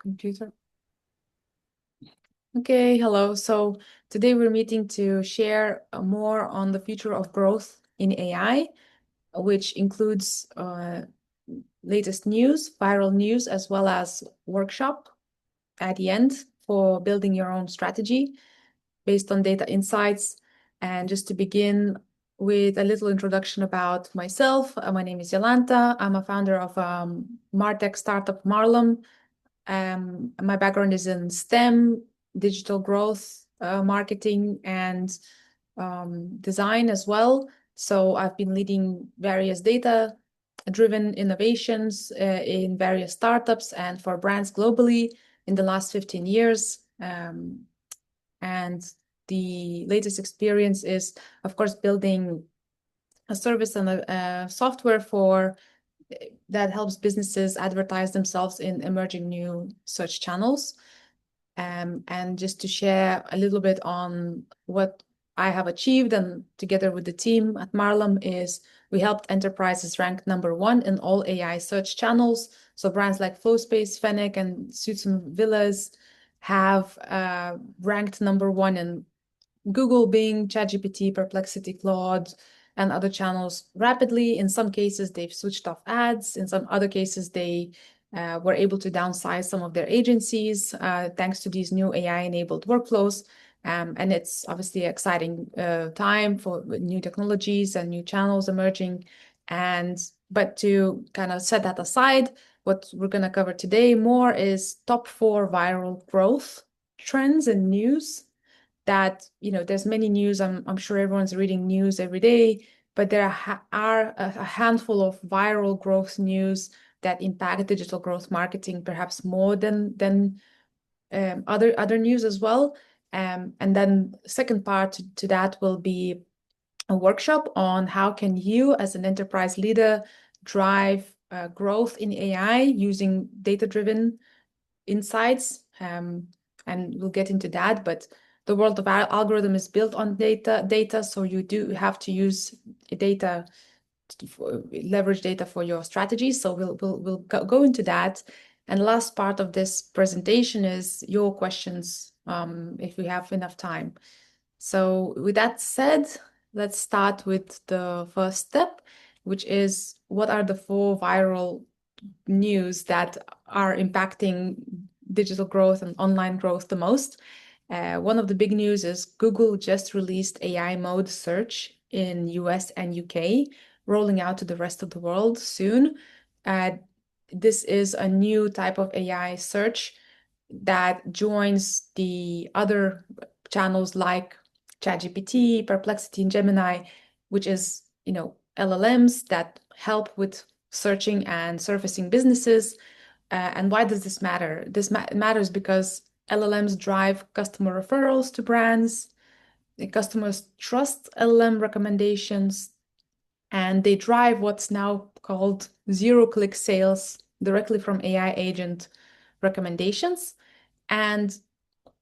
Computer. Okay, hello. So today we're meeting to share more on the future of growth in AI, which includes latest news, viral news, as well as workshop at the end for building your own strategy based on data insights. And just to begin with a little introduction about myself, my name is Jolanta. I'm a founder of MarTech startup Marlem. My background is in STEM, digital growth, marketing, and design as well. So I've been leading various data-driven innovations in various startups and for brands globally in the last 15 years. And the latest experience is, of course, building a service and a software for that helps businesses advertise themselves in emerging new search channels. And just to share a little bit on what I have achieved and together with the team at Marlem is we helped enterprises rank #1 in all AI search channels. So brands like Flowspace, Fennec, and Suits and Villas have ranked #1 in Google, Bing, ChatGPT, Perplexity, Claude, and other channels rapidly. In some cases, they've switched off ads. In some other cases, they were able to downsize some of their agencies thanks to these new AI-enabled workflows. And it's obviously an exciting time for new technologies and new channels emerging. But to kind of set that aside, what we're going to cover today more is top 4 viral growth trends and news that, there's many news. I'm sure everyone's reading news every day, but there are a handful of viral growth news that impact digital growth marketing, perhaps more than other news as well. And then second part to that will be a workshop on how can you, as an enterprise leader, drive growth in AI using data-driven insights. And we'll get into that, but the world of our algorithm is built on data, so you do have to use data leverage data for your strategy. So we'll go into that. And last part of this presentation is your questions, if we have enough time. So with that said, let's start with the first step, which is what are the 4 viral news that are impacting digital growth and online growth the most. One of the big news is Google just released AI mode search in US and UK, rolling out to the rest of the world soon. This is a new type of AI search that joins the other channels like ChatGPT, Perplexity, and Gemini, which is, LLMs that help with searching and surfacing businesses. And why does this matter? This matters because LLMs drive customer referrals to brands. The customers trust LLM recommendations, and they drive what's now called zero-click sales directly from AI agent recommendations. And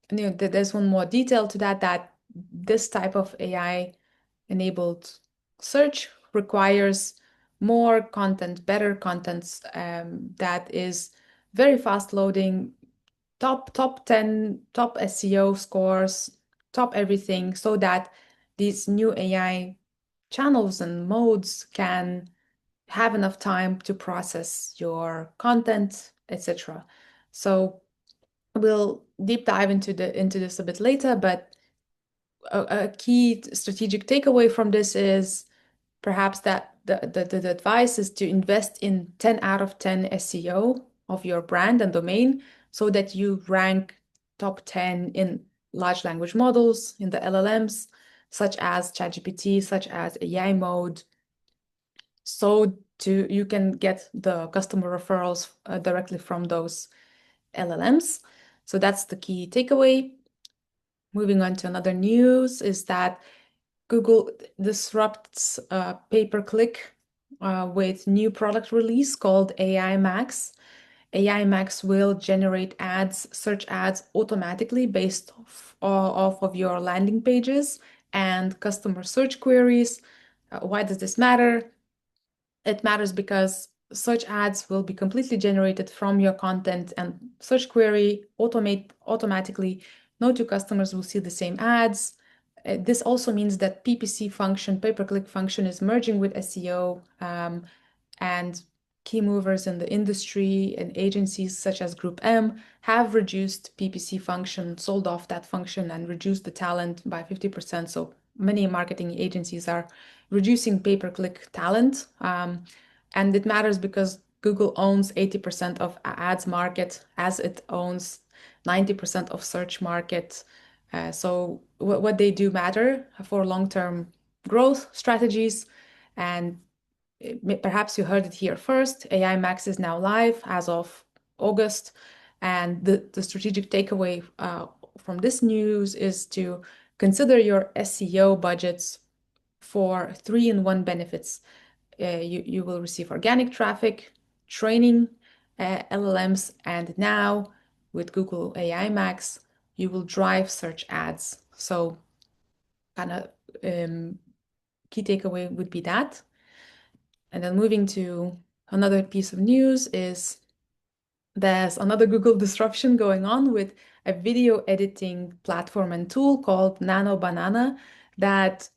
there's one more detail to that this type of AI-enabled search requires more content, better content that is very fast loading, top 10, top SEO scores, top everything, so that these new AI channels and modes can have enough time to process your content, etc. So we'll deep dive into this a bit later, but a key strategic takeaway from this is perhaps that the advice is to invest in 10 out of 10 SEO of your brand and domain so that you rank top 10 in large language models, in the LLMs, such as ChatGPT, such as AI mode, so you can get the customer referrals directly from those LLMs. So that's the key takeaway. Moving on to another news is that Google disrupts pay-per-click with new product release called AI Max. AI Max will generate ads, search ads automatically based off of your landing pages and customer search queries. Why does this matter? It matters because search ads will be completely generated from your content, and search query automatically know to customers will see the same ads. This also means that PPC function, pay-per-click function, is merging with SEO, and key movers in the industry and agencies such as Group M have reduced PPC function, sold off that function, and reduced the talent by 50%. So many marketing agencies are reducing pay-per-click talent. And it matters because Google owns 80% of ads market, as it owns 90% of search market. So what they do matter for long-term growth strategies. And perhaps you heard it here first. AI Max is now live as of August. And the strategic takeaway from this news is to consider your SEO budgets for 3-in-1 benefits. You will receive organic traffic, training, LLMs, and now with Google AI Max, you will drive search ads. So kind of key takeaway would be that. And then moving to another piece of news is there's another Google disruption going on with a video editing platform and tool called Nano Banana that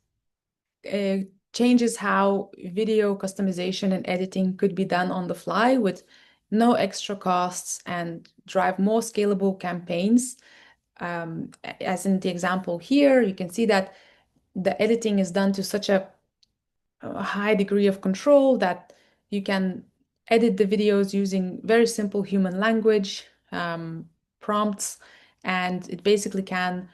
uh, changes how video customization and editing could be done on the fly with no extra costs and drive more scalable campaigns. As in the example here, you can see that the editing is done to such a high degree of control that you can edit the videos using very simple human language prompts, and it basically can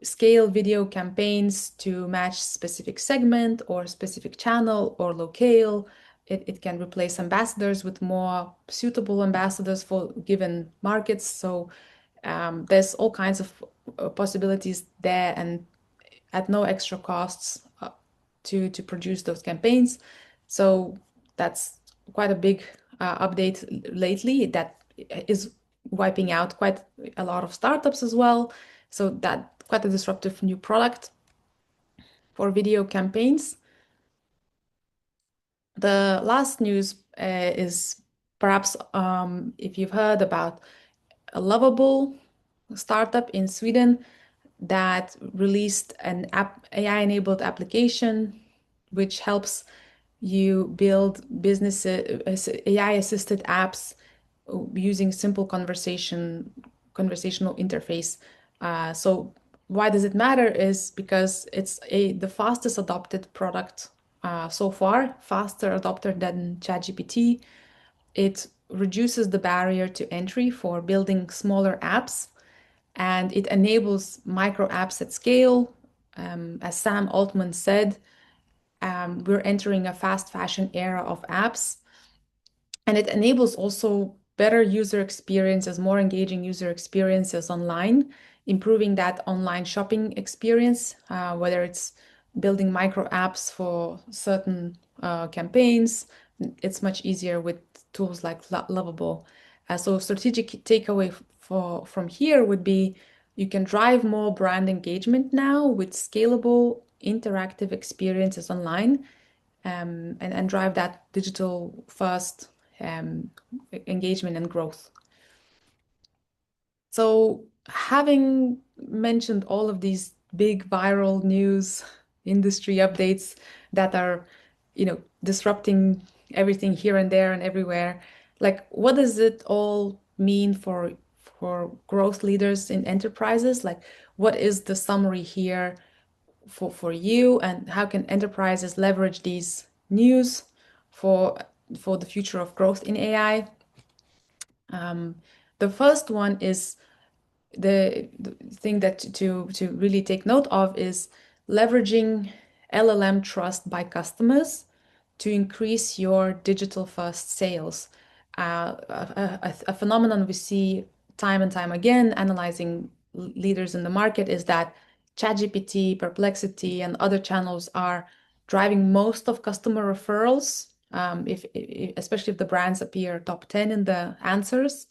scale video campaigns to match specific segment or specific channel or locale. It can replace ambassadors with more suitable ambassadors for given markets. So there's all kinds of possibilities there, and at no extra costs to produce those campaigns. So that's quite a big update lately that is wiping out quite a lot of startups as well. So that quite a disruptive new product for video campaigns. The last news is perhaps if you've heard about a Lovable startup in Sweden that released an AI-enabled application which helps you build business AI-assisted apps using simple conversational interface. So why does it matter is because it's the fastest adopted product so far, faster adopted than ChatGPT. It reduces the barrier to entry for building smaller apps, and it enables micro apps at scale. As Sam Altman said, we're entering a fast fashion era of apps, and it enables also better user experiences, more engaging user experiences online, improving that online shopping experience, whether it's building micro apps for certain campaigns. It's much easier with tools like Lovable. So strategic takeaway from here would be you can drive more brand engagement now with scalable interactive experiences online, and drive that digital first engagement and growth. So having mentioned all of these big viral news industry updates that are, disrupting everything here and there and everywhere, like what does it all mean for growth leaders in enterprises? Like what is the summary here for you, and how can enterprises leverage these news for for the future of growth in AI? The first one is the thing that to really take note of is leveraging LLM trust by customers to increase your digital first sales. A phenomenon we see time and time again analyzing leaders in the market is that ChatGPT, Perplexity, and other channels are driving most of customer referrals, especially if the brands appear top 10 in the answers.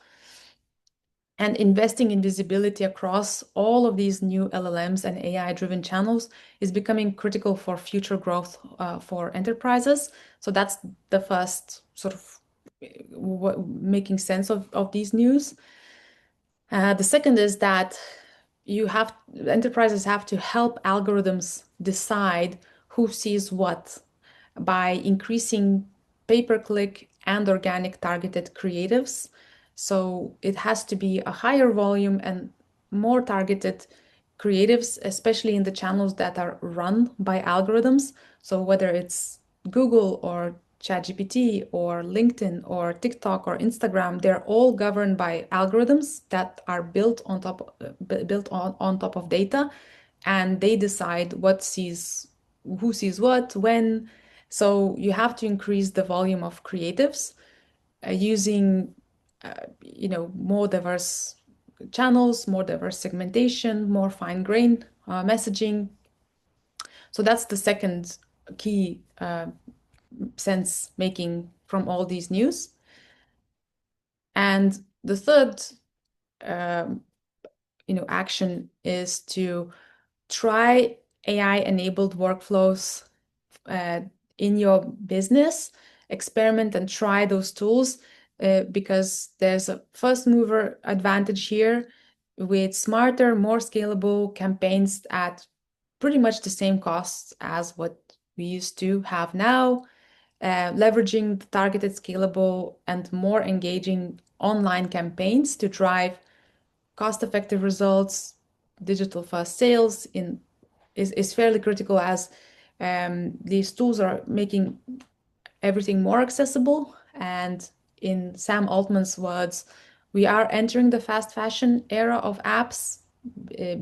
And investing in visibility across all of these new LLMs and AI-driven channels is becoming critical for future growth for enterprises. So that's the first sort of making sense of these news. The second is that enterprises have to help algorithms decide who sees what by increasing pay-per-click and organic targeted creatives. So it has to be a higher volume and more targeted creatives, especially in the channels that are run by algorithms. So whether it's Google or ChatGPT or LinkedIn or TikTok or Instagram, they're all governed by algorithms that are built on top of data, and they decide who sees what, when. So you have to increase the volume of creatives using more diverse channels, more diverse segmentation, more fine-grained messaging. So that's the second key sense making from all these news. And the third um, action is to try AI-enabled workflows uh, in your business. Experiment and try those tools because there's a first mover advantage here with smarter, more scalable campaigns at pretty much the same costs as what we used to have now. Leveraging the targeted, scalable, and more engaging online campaigns to drive cost-effective results. Digital first sales is fairly critical as these tools are making everything more accessible. And in Sam Altman's words, we are entering the fast fashion era of apps. Uh,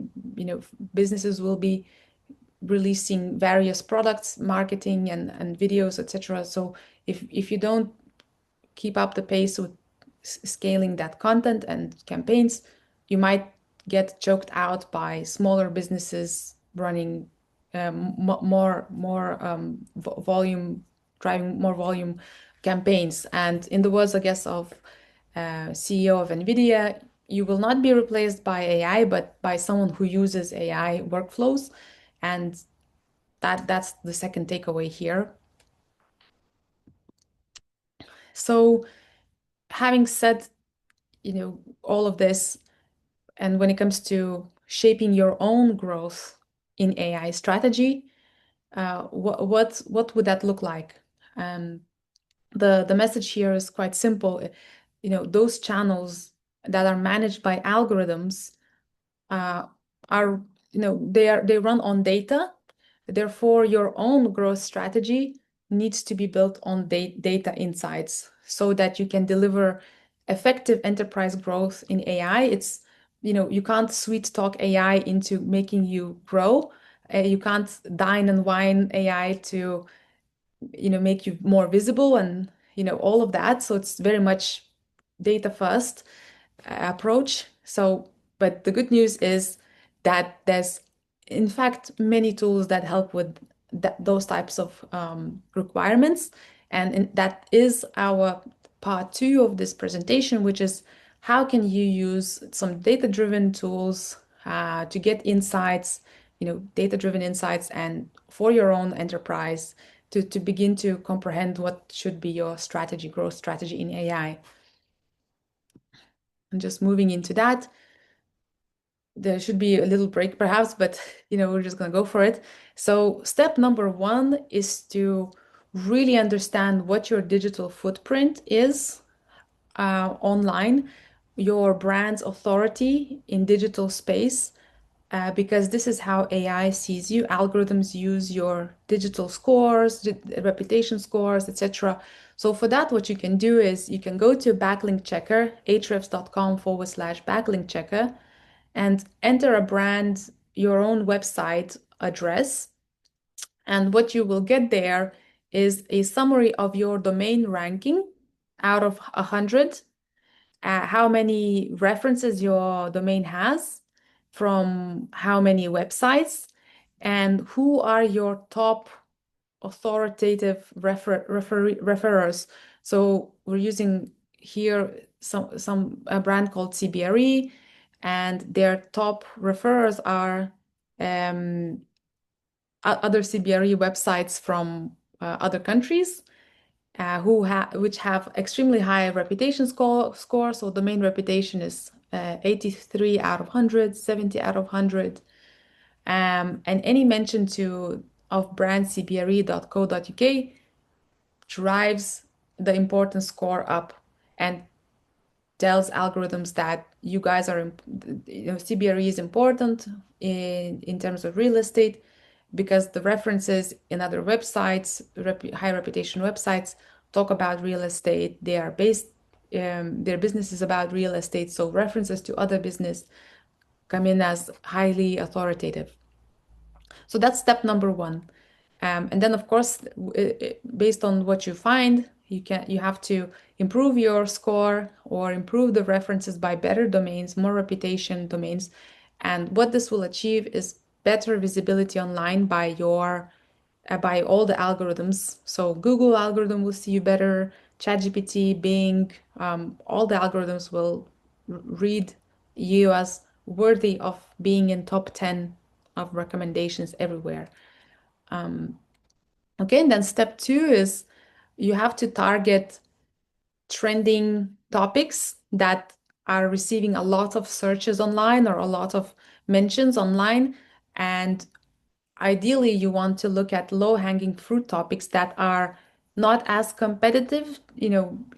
Businesses will be releasing various products, marketing and videos, etc. So if you don't keep up the pace with scaling that content and campaigns, you might get choked out by smaller businesses running more volume, driving more volume campaigns. And in the words, I guess, of CEO of NVIDIA, you will not be replaced by AI, but by someone who uses AI workflows. And that's the second takeaway here. So having said, all of this, and when it comes to shaping your own growth in AI strategy, what would that look like? The message here is quite simple. Those channels that are managed by algorithms are they run on data. Therefore, your own growth strategy needs to be built on data insights so that you can deliver effective enterprise growth in AI. You can't sweet talk AI into making you grow. You can't dine and wine AI to make you more visible and all of that. So it's very much data first approach. So, but the good news is that there's in fact many tools that help with those types of requirements, and that is our part two of this presentation, which is how can you use some data-driven tools to get insights, data-driven insights, and for your own enterprise to begin to comprehend what should be your growth strategy in AI. And just moving into that, there should be a little break perhaps, but we're just going to go for it. So step number one is to really understand what your digital footprint is online, your brand's authority in digital space, because this is how AI sees you. Algorithms use your digital scores, reputation scores, etc. So for that, what you can do is you can go to backlink checker, ahrefs.com/backlink checker, and enter a brand, your own website address. And what you will get there is a summary of your domain ranking out of 100, how many references your domain has from how many websites, and who are your top authoritative referrers. So we're using here a brand called CBRE, and their top referrers are other CBRE websites from other countries. which have extremely high reputation score. So domain reputation is 83 out of 100, 70 out of 100. And any mention of brand cbre.co.uk drives the importance score up and tells algorithms that you guys are, CBRE is important in terms of real estate, because the references in other websites, high reputation websites, talk about real estate. They are based, their business is about real estate. So references to other business come in as highly authoritative. So that's step number one. And then, of course, based on what you find, you have to improve your score or improve the references by better domains, more reputation domains. And what this will achieve is better visibility online by by all the algorithms. So Google algorithm will see you better, ChatGPT, Bing, all the algorithms will read you as worthy of being in top 10 of recommendations everywhere. Okay, and then step two is you have to target trending topics that are receiving a lot of searches online or a lot of mentions online. And ideally, you want to look at low-hanging fruit topics that are not as competitive,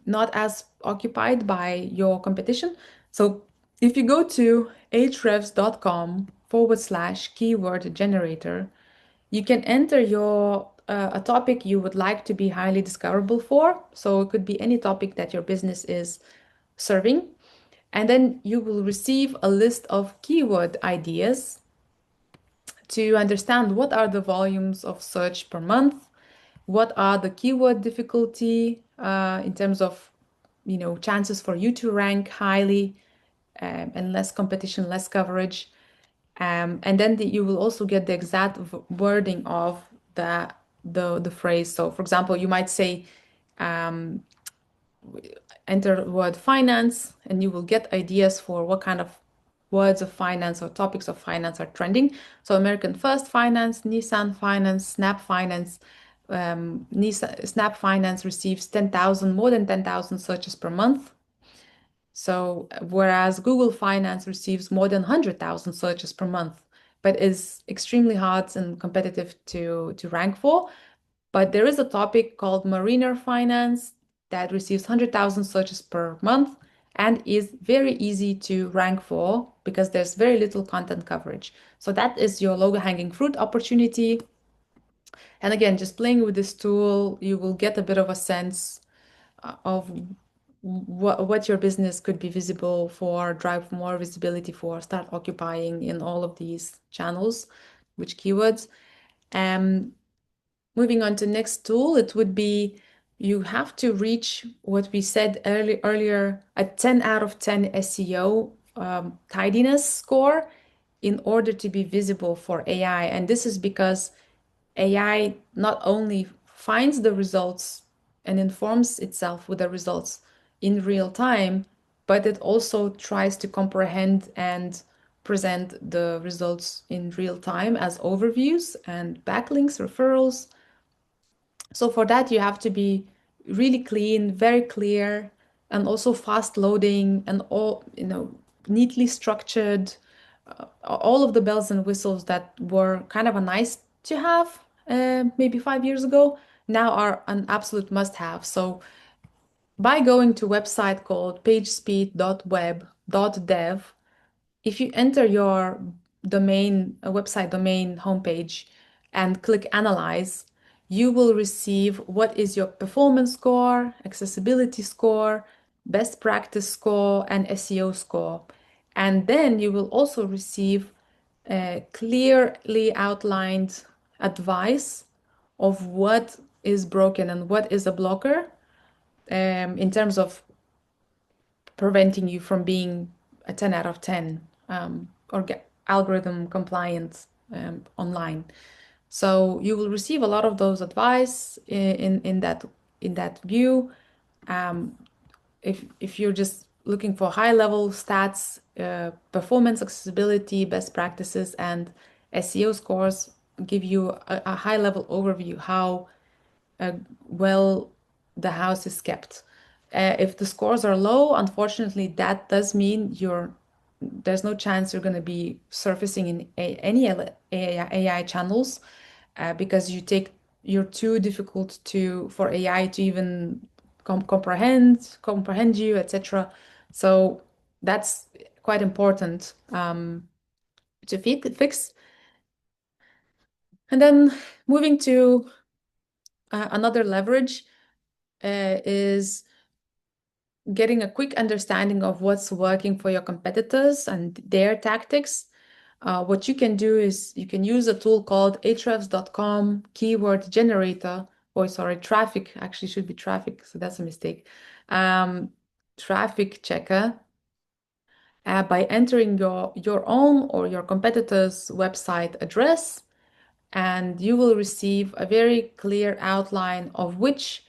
not as occupied by your competition. So if you go to ahrefs.com/keyword generator, you can enter a topic you would like to be highly discoverable for. So it could be any topic that your business is serving. And then you will receive a list of keyword ideas to understand what are the volumes of search per month, what are the keyword difficulty in terms of chances for you to rank highly, and less competition, less coverage. And then you will also get the exact wording of the phrase. So, for example, you might say, enter the word finance, and you will get ideas for what kind of words of finance or topics of finance are trending. So, American First Finance, Nissan Finance, Snap Finance. Snap Finance receives more than 10,000 searches per month. So, whereas Google Finance receives more than 100,000 searches per month, but is extremely hard and competitive to rank for. But there is a topic called Mariner Finance that receives 100,000 searches per month and is very easy to rank for because there's very little content coverage. So that is your low-hanging fruit opportunity. And again, just playing with this tool, you will get a bit of a sense of what your business could be visible for, drive more visibility for, start occupying in all of these channels, which keywords. Moving on to next tool, it would be you have to reach what we said earlier, a 10 out of 10 SEO tidiness score in order to be visible for AI. And this is because AI not only finds the results and informs itself with the results in real time, but it also tries to comprehend and present the results in real time as overviews and backlinks, referrals. So for that, you have to be really clean, very clear, and also fast loading and neatly structured. All of the bells and whistles that were kind of a nice to have maybe 5 years ago now are an absolute must have. So by going to a website called pagespeed.web.dev, if you enter your website domain homepage and click Analyze, you will receive what is your performance score, accessibility score, best practice score, and SEO score. And then you will also receive clearly outlined advice of what is broken and what is a blocker in terms of preventing you from being a 10 out of 10 or algorithm compliant online. So you will receive a lot of those advice in that view. If you're just looking for high level stats, performance, accessibility, best practices, and SEO scores give you a high level overview how well the house is kept. If the scores are low, unfortunately, that does mean there's no chance you're going to be surfacing in any AI channels, because you're too difficult for AI to even comprehend you, etc. So that's quite important to fix. And then moving to another leverage is getting a quick understanding of what's working for your competitors and their tactics. What you can do is you can use a tool called Ahrefs.com keyword generator. Oh, sorry, traffic actually should be traffic, so that's a mistake. Traffic checker, by entering your own or your competitor's website address, and you will receive a very clear outline of which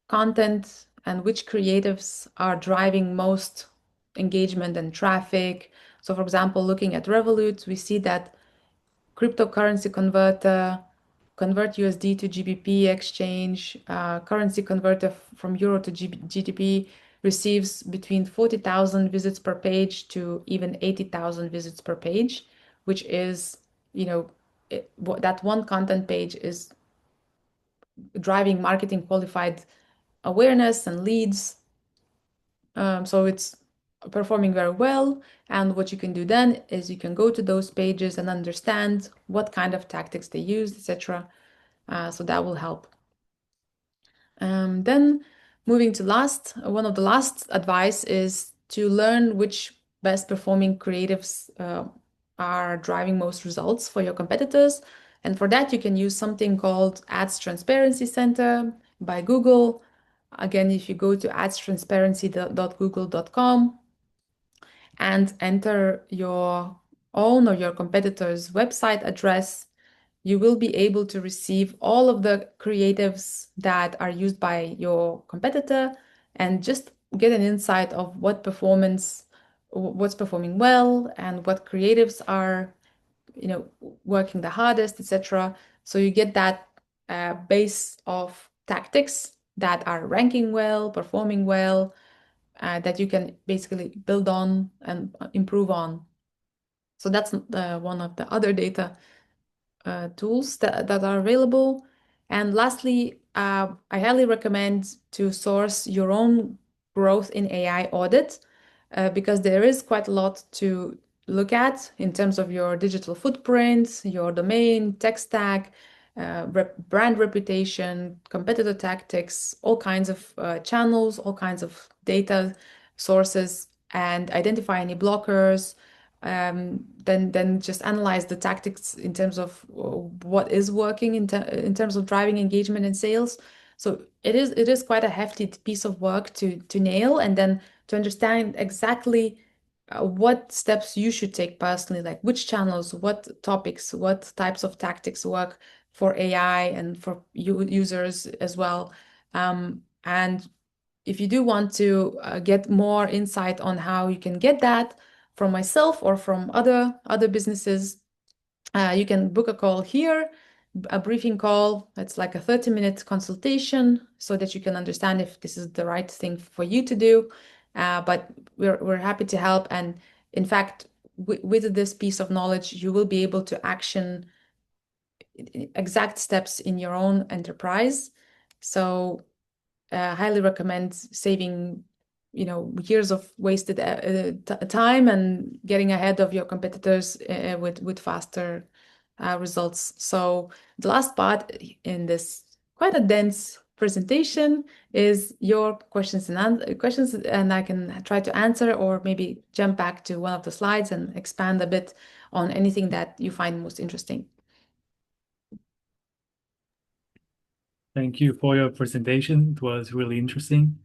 content and which creatives are driving most engagement and traffic. So, for example, looking at Revolut, we see that cryptocurrency converter, convert USD to GBP exchange, currency converter from euro to GBP receives between 40,000 visits per page to even 80,000 visits per page, which is, that one content page is driving marketing qualified awareness and leads. So it's performing very well. And what you can do then is you can go to those pages and understand what kind of tactics they use, etc. So that will help. Then moving to one of the last advice is to learn which best performing creatives are driving most results for your competitors. And for that, you can use something called Ads Transparency Center by Google. Again, if you go to adstransparency.google.com and enter your own or your competitor's website address, you will be able to receive all of the creatives that are used by your competitor and just get an insight of what's performing well and what creatives are, working the hardest, etc. So you get that base of tactics that are ranking well, performing well, that you can basically build on and improve on. So that's one of the other data tools that are available. And lastly, I highly recommend to source your own growth in AI audit, because there is quite a lot to look at in terms of your digital footprint, your domain, tech stack, brand reputation, competitor tactics, all kinds of channels, all kinds of data sources, and identify any blockers. Then just analyze the tactics in terms of what is working in terms of driving engagement and sales. So it is quite a hefty piece of work to nail, and then to understand exactly what steps you should take personally, like which channels, what topics, what types of tactics work for AI and for users as well. And if you do want to get more insight on how you can get that from myself or from other businesses, you can book a call here, a briefing call. It's like a 30-minute consultation so that you can understand if this is the right thing for you to do. But we're happy to help. And in fact, with this piece of knowledge, you will be able to action exact steps in your own enterprise. So highly recommend saving, years of wasted time and getting ahead of your competitors with faster results. So the last part in this quite a dense presentation is your questions and I can try to answer or maybe jump back to one of the slides and expand a bit on anything that you find most interesting. Thank you for your presentation. It was really interesting.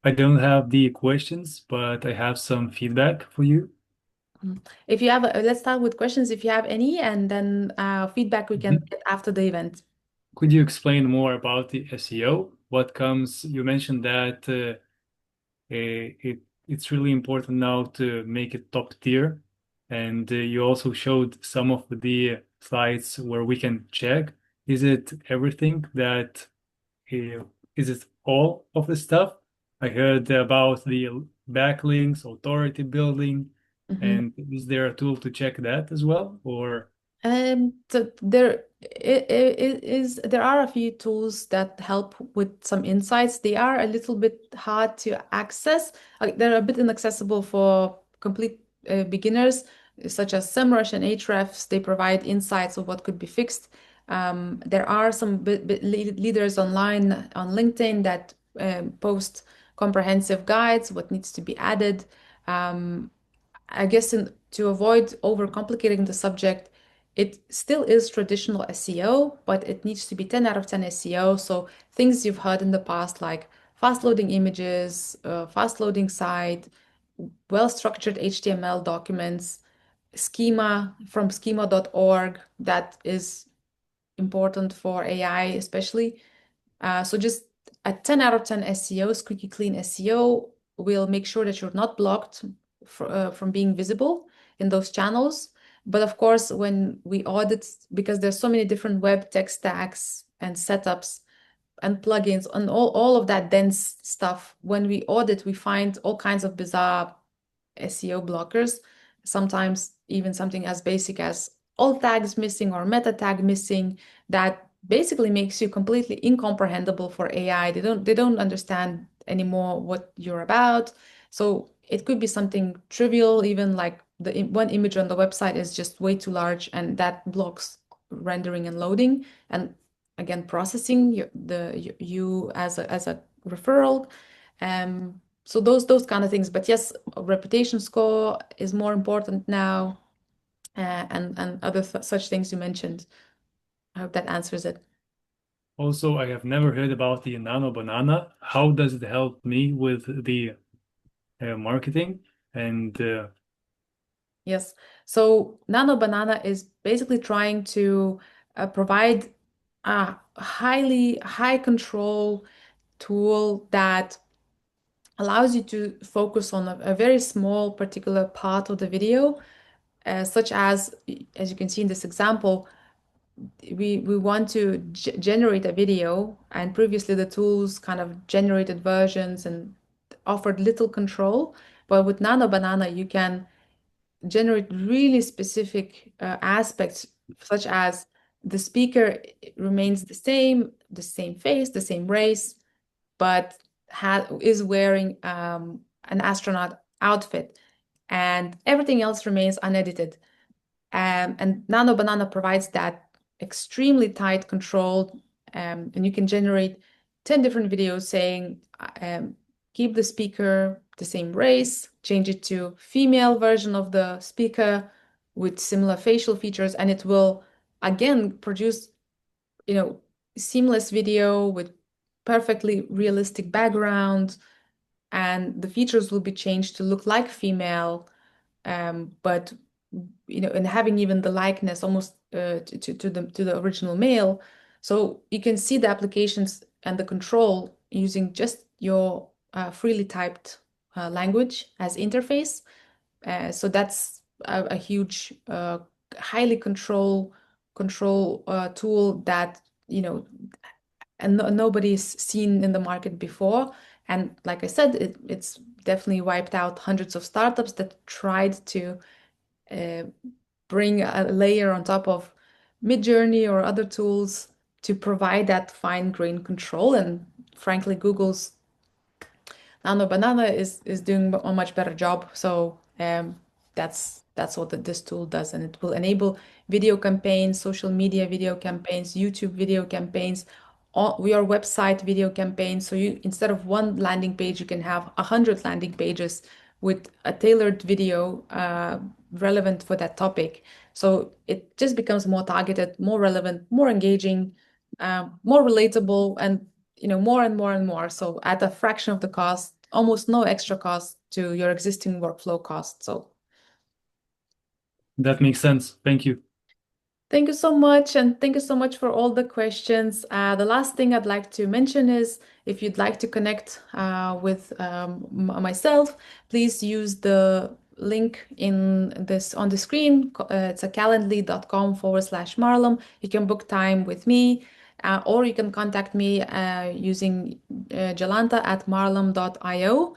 I don't have the questions, but I have some feedback for you. If you have, let's start with questions if you have any, and then feedback we can get after the event. Could you explain more about the SEO? You mentioned that it's really important now to make it top tier. And you also showed some of the slides where we can check Is it everything that is it all of the stuff? I heard about the backlinks, authority building, Mhm. and is there a tool to check that as well? Or So there are a few tools that help with some insights. They are a little bit hard to access. They're a bit inaccessible for complete beginners, such as SEMrush and Ahrefs. They provide insights of what could be fixed. There are some leaders online on LinkedIn that post comprehensive guides, what needs to be added. Um, I guess to avoid overcomplicating the subject, it still is traditional SEO, but it needs to be 10 out of 10 SEO. So things you've heard in the past, like fast loading images, fast loading site, well-structured HTML documents, schema from schema.org, that is important for AI especially. So just a 10 out of 10 SEO, squeaky clean SEO will make sure that you're not blocked from being visible in those channels. But of course, when we audit, because there's so many different web tech stacks and setups and plugins and all of that dense stuff, when we audit, we find all kinds of bizarre SEO blockers, sometimes even something as basic as alt tags missing or meta tag missing that basically makes you completely incomprehensible for AI. They don't understand anymore what you're about. So it could be something trivial, even like one image on the website is just way too large and that blocks rendering and loading and again processing you as a referral. So those kind of things. But yes, a reputation score is more important now, and other such things you mentioned. I hope that answers it. also, I have never heard about the Nano Banana. How does it help me with the marketing? And Yes. So Nano Banana is basically trying to provide a highly high control tool that allows you to focus on a very small particular part of the video, such as you can see in this example, we want to generate a video, and previously the tools kind of generated versions and offered little control. But with Nano Banana, you can generate really specific aspects, such as the speaker remains the same face, the same race, but is wearing an astronaut outfit, and everything else remains unedited. And Nano Banana provides that extremely tight control, and you can generate 10 different videos saying, keep the speaker the same race, change it to female version of the speaker with similar facial features, and it will again produce, you know, seamless video with perfectly realistic background, and the features will be changed to look like female, but and having even the likeness almost to the original male. So you can see the applications and the control using just your freely typed language as interface. So that's a huge, highly control tool that and nobody's seen in the market before. And like I said, it's definitely wiped out hundreds of startups that tried to uh, bring a layer on top of Midjourney or other tools to provide that fine-grained control. And frankly, Google's Nano Banana is doing a much better job. So that's what this tool does, and it will enable video campaigns, social media video campaigns, YouTube video campaigns, your website video campaigns. So you, instead of one landing page, you can have 100 landing pages with a tailored video relevant for that topic. So it just becomes more targeted, more relevant, more engaging, more relatable, and more and more and more. So at a fraction of the cost, almost no extra cost to your existing workflow cost. So that makes sense. Thank you. thank you so much, and thank you so much for all the questions. The last thing I'd like to mention is if you'd like to connect with myself, please use the link on the screen. It's a calendly.com/Marlum. You can book time with me, or you can contact me using jalanta@marlum.io,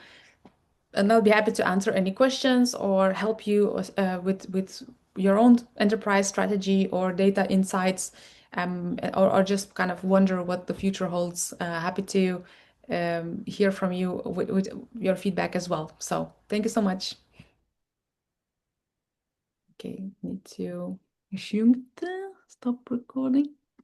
and I'll be happy to answer any questions or help you with your own enterprise strategy or data insights, or just kind of wonder what the future holds. Happy to hear from you with your feedback as well. So thank you so much. Okay, need to stop recording.